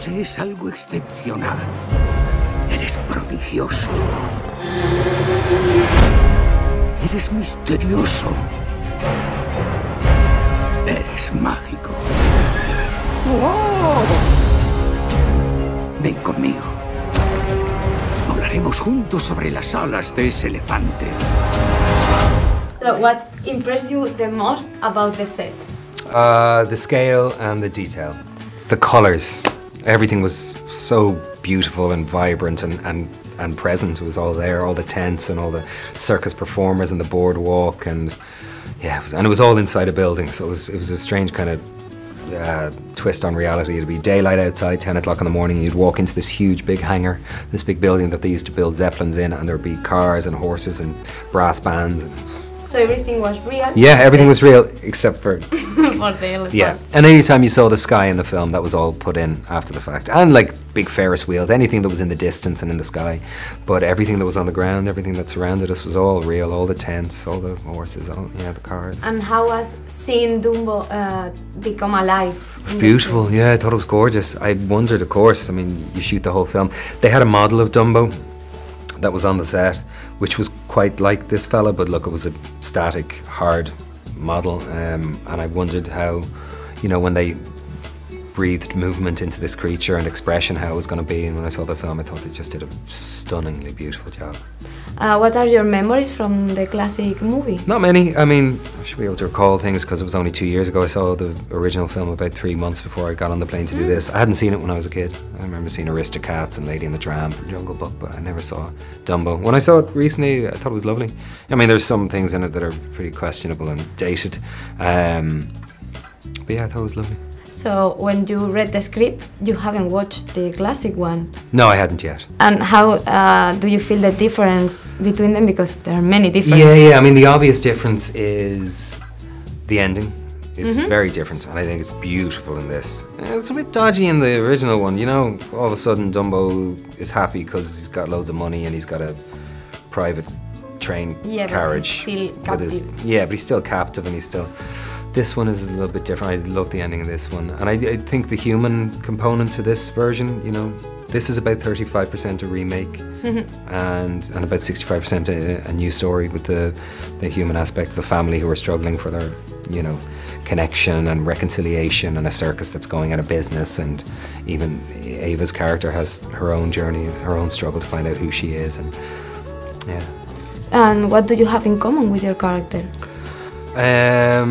Posees algo excepcional. Eres prodigioso. Eres misterioso. Eres mágico. ¡Wow! Ven conmigo. Volaremos juntos sobre las alas de ese elefante. So, what impressed you the most about the set? The scale and the detail. The colours. Everything was so beautiful and vibrant and present. It was all there, all the tents and all the circus performers and the boardwalk, and yeah, it was all inside a building, so it was a strange kind of twist on reality. It'd be daylight outside, 10 o'clock in the morning, and you'd walk into this huge big hangar, this big building that they used to build Zeppelins in, and there'd be cars and horses and brass bands. So everything was real? Yeah, everything was real except for for the elephant. yeah, and anytime you saw the sky in the film, that was all put in after the fact. And like big Ferris wheels, anything that was in the distance and in the sky. But everything that was on the ground, everything that surrounded us was all real. All the tents, all the horses, the cars. And how was seeing Dumbo become alive? It was beautiful, yeah, I thought it was gorgeous. I wondered, of course, I mean, you shoot the whole film. They had a model of Dumbo that was on the set, which was quite like this fella, but look, it was a static, hard model, and I wondered how, you know, when they breathed movement into this creature and expression, how it was going to be. And when I saw the film, I thought they just did a stunningly beautiful job. What are your memories from the classic movie? Not many. I mean, I should be able to recall things because it was only 2 years ago. I saw the original film about 3 months before I got on the plane to do this. I hadn't seen it when I was a kid. I remember seeing Aristocats and Lady and the Tramp and Jungle Book, but I never saw Dumbo. When I saw it recently, I thought it was lovely. I mean, there's some things in it that are pretty questionable and dated. But yeah, I thought it was lovely. So when you read the script, you haven't watched the classic one? No, I hadn't yet. And how do you feel the difference between them? Because there are many differences. Yeah, I mean, the obvious difference is the ending is very different, and I think it's beautiful in this. It's a bit dodgy in the original one, you know. All of a sudden Dumbo is happy because he's got loads of money and he's got a private train carriage. But he's still captive. But he's still captive, and he's still... This one is a little bit different. I love the ending of this one. And I think the human component to this version, you know, this is about 35% a remake and about 65% a new story with the human aspect of the family who are struggling for their, you know, connection and reconciliation, and a circus that's going out of business, and even Ava's character has her own journey, her own struggle to find out who she is, and yeah. And what do you have in common with your character? I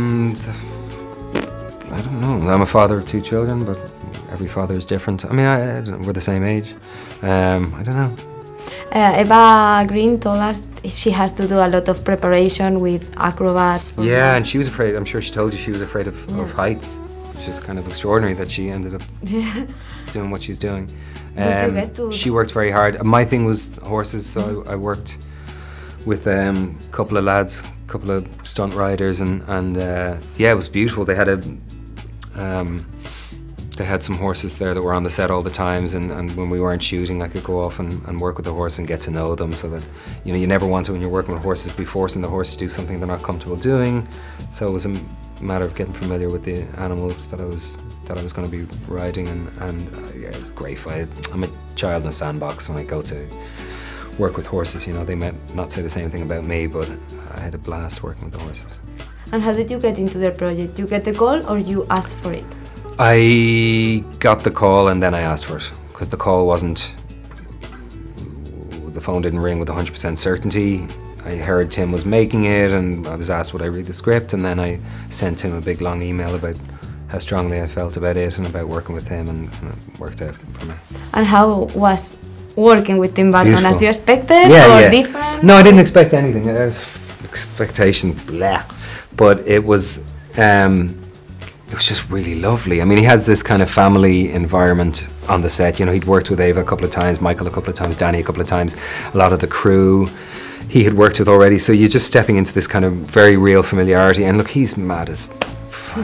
don't know. I'm a father of 2 children, but every father is different. I mean, I don't know, we're the same age. I don't know. Eva Green told us she has to do a lot of preparation with acrobats. Yeah, and she was afraid, I'm sure she told you she was afraid of heights, which is kind of extraordinary that she ended up doing what she's doing. Did you get to... She worked very hard. My thing was horses, so I worked with a couple of lads, a couple of stunt riders, and yeah, it was beautiful. They had some horses there that were on the set all the times, and when we weren't shooting, I could go off and work with the horse and get to know them, so that, you know, you never want to, when you're working with horses, be forcing the horse to do something they're not comfortable doing. So it was a matter of getting familiar with the animals that I was going to be riding, and yeah, it was great. I'm a child in a sandbox when I go to work with horses, you know. They might not say the same thing about me, but I had a blast working with the horses. And how did you get into the project? You get the call or you asked for it? I got the call and then I asked for it, because the call wasn't, the phone didn't ring with 100% certainty. I heard Tim was making it, and I was asked would I read the script, and then I sent him a big long email about how strongly I felt about it and about working with him, and it worked out for me. And how was working with Tim Burton? Beautiful. As you expected, or different? No, I didn't expect anything. Expectation, blah. But it was just really lovely. I mean, he has this kind of family environment on the set. You know, he'd worked with Ava a couple of times, Michael a couple of times, Danny a couple of times. A lot of the crew he had worked with already. So you're just stepping into this kind of very real familiarity. And look, he's mad as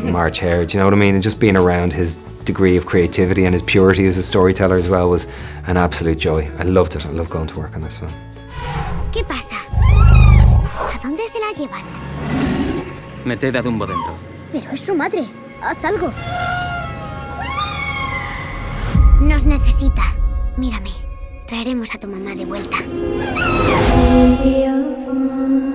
March hare, do you know what I mean? And just being around his degree of creativity and his purity as a storyteller as well was an absolute joy. I loved it. I loved going to work on this one. ¿Qué pasa? ¿A dónde se la llevan? Meted a Dumbo dentro. Pero es su madre. Haz algo. No nos necesita. Mírame, traeremos a tu mamá de vuelta. Baby of mine.